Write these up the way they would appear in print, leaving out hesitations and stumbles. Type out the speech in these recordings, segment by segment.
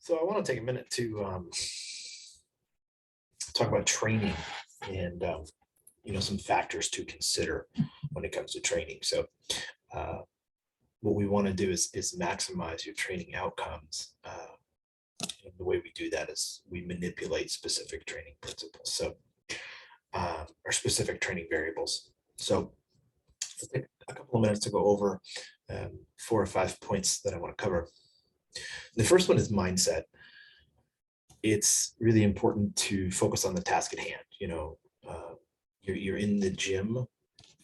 So I want to take a minute to talk about training and some factors to consider when it comes to training. So uh, what we want to do is maximize your training outcomes. And the way we do that is we manipulate specific training principles. So or specific training variables. So let's take a couple of minutes to go over 4 or 5 points that I want to cover. The first one is mindset. It's really important to focus on the task at hand. You're in the gym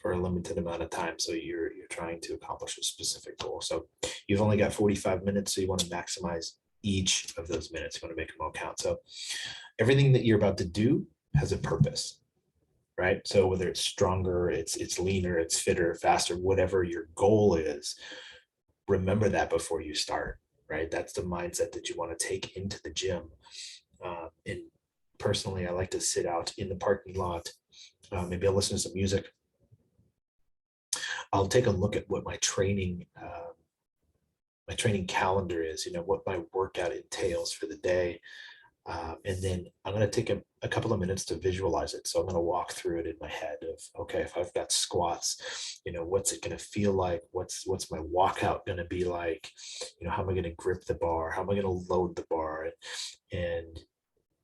for a limited amount of time, so you're trying to accomplish a specific goal. So you've only got 45 minutes, so you want to maximize each of those minutes. You want to make them all count. So everything that you're about to do has a purpose, right? So whether it's stronger, it's leaner, it's fitter, faster, whatever your goal is, remember that before you start, right? That's the mindset that you want to take into the gym. And personally, I like to sit out in the parking lot. Maybe I'll listen to some music. I'll take a look at what my training calendar is, what my workout entails for the day. And then I'm going to take a couple of minutes to visualize it. So I'm going to walk through it in my head of, okay, if I've got squats, what's it going to feel like? What's my walkout going to be like? How am I going to grip the bar? How am I going to load the bar? And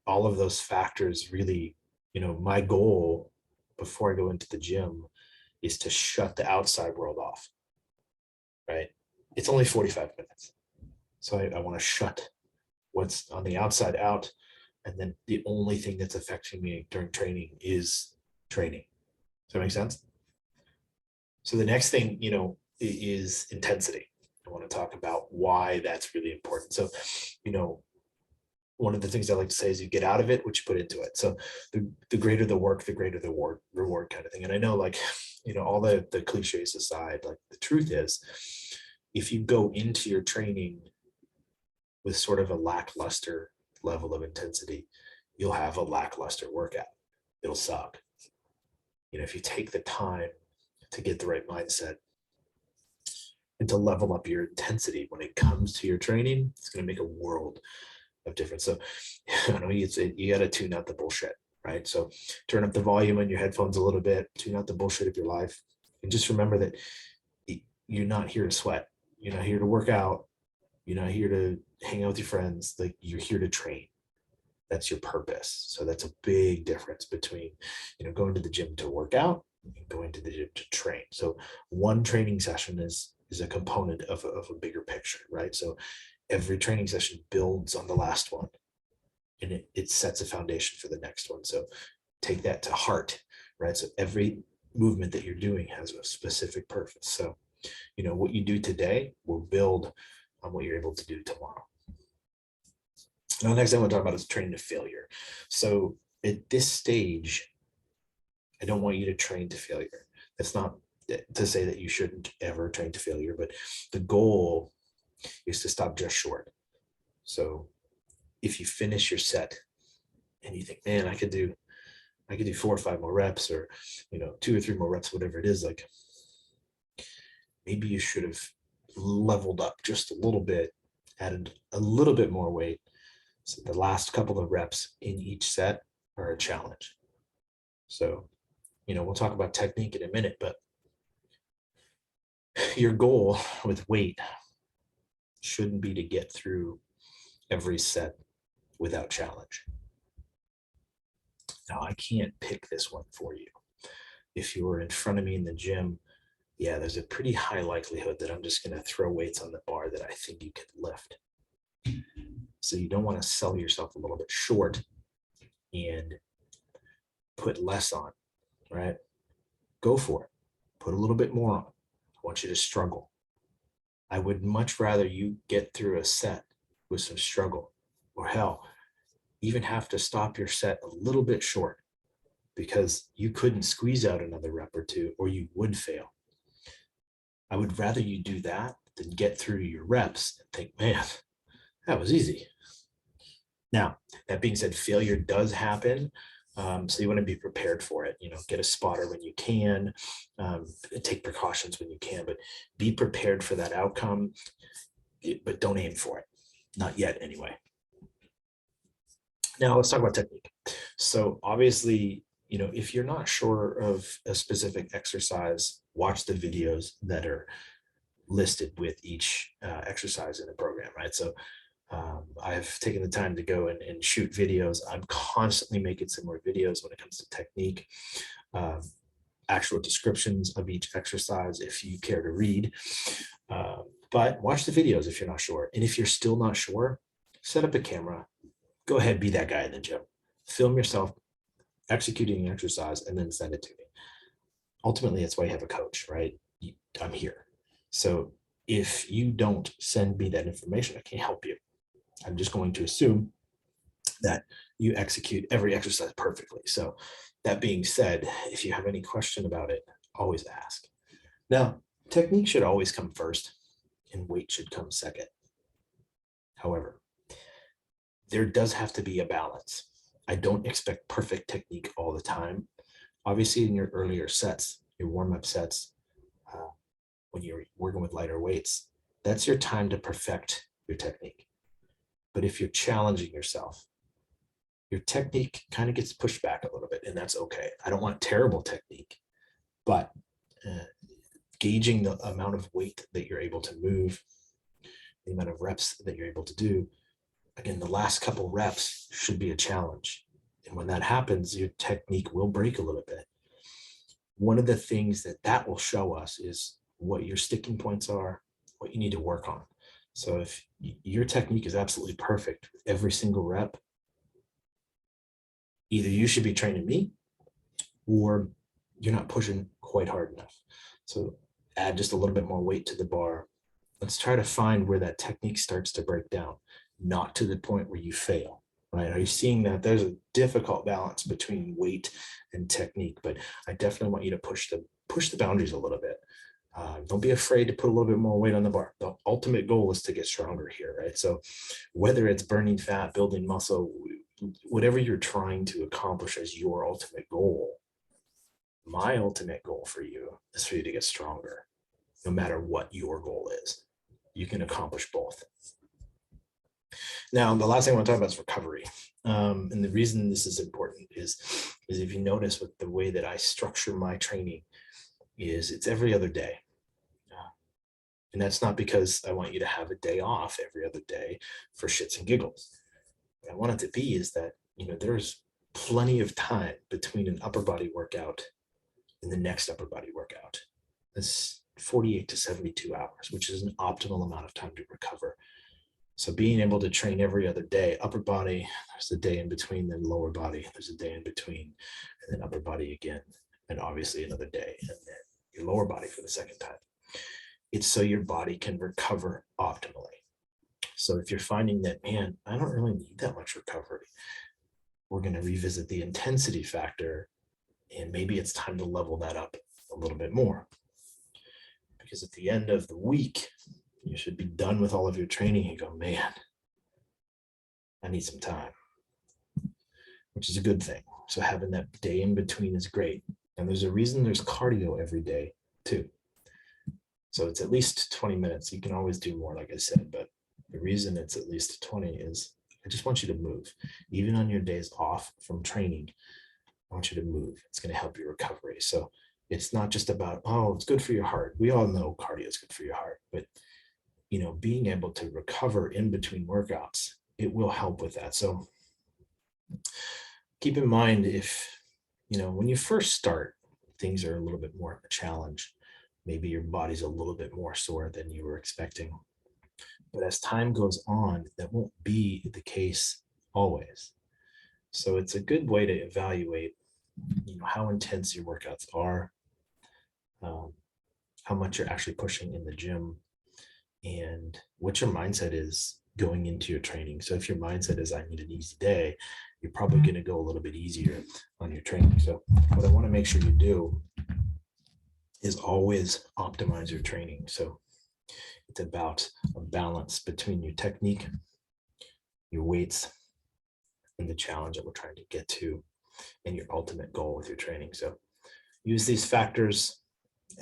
all of those factors really, my goal before I go into the gym is to shut the outside world off, right? It's only 45 minutes. So I want to shut what's on the outside out. And then the only thing that's affecting me during training is training. Does that make sense? So the next thing, is intensity. I want to talk about why that's really important. So, one of the things I like to say is you get out of it what you put into it. So the greater the work, the greater the reward kind of thing. And I know, like, all the cliches aside, like, the truth is, if you go into your training with sort of a lackluster level of intensity, you'll have a lackluster workout. It'll suck. If you take the time to get the right mindset and to level up your intensity when it comes to your training, it's going to make a world of difference. So I know you got to tune out the bullshit, right? So turn up the volume on your headphones a little bit, tune out the bullshit of your life, and just remember that you're not here to sweat. You're not here to work out. You're not here to hang out with your friends. Like, you're here to train. That's your purpose. So that's a big difference between, going to the gym to work out and going to the gym to train. So one training session is a component of a bigger picture, right? So every training session builds on the last one, and it sets a foundation for the next one. So take that to heart, right? So every movement that you're doing has a specific purpose. So, what you do today will build on what you're able to do tomorrow. Now, the next thing I want to talk about is training to failure. So at this stage, I don't want you to train to failure. That's not to say that you shouldn't ever train to failure, but the goal is to stop just short. So if you finish your set and you think, man, I could do 4 or 5 more reps, or 2 or 3 more reps, whatever it is, like, maybe you should have leveled up just a little bit, added a little bit more weight. So the last couple of reps in each set are a challenge. So, we'll talk about technique in a minute, but your goal with weight shouldn't be to get through every set without challenge. Now, I can't pick this one for you. If you were in front of me in the gym, yeah, there's a pretty high likelihood that I'm just going to throw weights on the bar that I think you could lift. So you don't want to sell yourself a little bit short and put less on, right? Go for it. Put a little bit more on. I want you to struggle. I would much rather you get through a set with some struggle, or hell, even have to stop your set a little bit short because you couldn't squeeze out another rep or two, or you would fail. I would rather you do that than get through your reps and think, man, that was easy. Now, that being said, failure does happen. So you want to be prepared for it. Get a spotter when you can, take precautions when you can, but be prepared for that outcome, but don't aim for it. Not yet, anyway. Now let's talk about technique. So obviously, if you're not sure of a specific exercise, watch the videos that are listed with each exercise in the program, right? So I've taken the time to go and shoot videos. I'm constantly making some more videos when it comes to technique, um, actual descriptions of each exercise if you care to read. But watch the videos if you're not sure. And if you're still not sure, set up a camera, go ahead, be that guy in the gym. Film yourself executing an exercise and then send it to me. Ultimately, that's why you have a coach, right? I'm here. So if you don't send me that information, I can't help you. I'm just going to assume that you execute every exercise perfectly. So that being said, if you have any question about it, always ask. Now, technique should always come first and weight should come second. However, there does have to be a balance. I don't expect perfect technique all the time. Obviously, in your earlier sets, your warm-up sets, uh, when you're working with lighter weights, that's your time to perfect your technique. But if you're challenging yourself, your technique kind of gets pushed back a little bit, and that's okay. I don't want terrible technique, but uh, gauging the amount of weight that you're able to move, the amount of reps that you're able to do, again, the last couple reps should be a challenge. And when that happens, your technique will break a little bit. One of the things that will show us is what your sticking points are, what you need to work on. So if your technique is absolutely perfect with every single rep, either you should be training me or you're not pushing quite hard enough. So add just a little bit more weight to the bar. Let's try to find where that technique starts to break down, not to the point where you fail, right? Are you seeing that there's a difficult balance between weight and technique, but I definitely want you to push the boundaries a little bit. Don't be afraid to put a little bit more weight on the bar. The ultimate goal is to get stronger here, right? So whether it's burning fat, building muscle, whatever you're trying to accomplish as your ultimate goal, my ultimate goal for you is for you to get stronger, no matter what your goal is. You can accomplish both. Now, the last thing I want to talk about is recovery. And the reason this is important is if you notice with the way that I structure my training is it's every other day. And that's not because I want you to have a day off every other day for shits and giggles. What I want it to be is that, there's plenty of time between an upper body workout and the next upper body workout. That's 48 to 72 hours, which is an optimal amount of time to recover. So being able to train every other day, upper body, there's a day in between, then lower body, there's a day in between, and then upper body again, and obviously another day, and then your lower body for the second time. It's so your body can recover optimally. So if you're finding that, man, I don't really need that much recovery, we're going to revisit the intensity factor, and maybe it's time to level that up a little bit more. Because at the end of the week, you should be done with all of your training and go, man, I need some time, which is a good thing. So having that day in between is great. And there's a reason there's cardio every day too. So it's at least 20 minutes. You can always do more, like I said, but the reason it's at least 20 is I just want you to move. Even on your days off from training, I want you to move. It's going to help your recovery. So it's not just about, oh, it's good for your heart. We all know cardio is good for your heart, but being able to recover in between workouts, it will help with that. So keep in mind if, when you first start, things are a little bit more of a challenge. Maybe your body's a little bit more sore than you were expecting. But as time goes on, that won't be the case always. So it's a good way to evaluate, how intense your workouts are, how much you're actually pushing in the gym, and what your mindset is going into your training. So if your mindset is, I need an easy day, you're probably going to go a little bit easier on your training. So what I want to make sure you do is always optimize your training. So it's about a balance between your technique, your weights, and the challenge that we're trying to get to, and your ultimate goal with your training. So use these factors,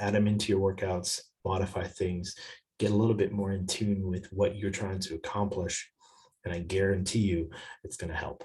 add them into your workouts, modify things, get a little bit more in tune with what you're trying to accomplish. And I guarantee you it's going to help.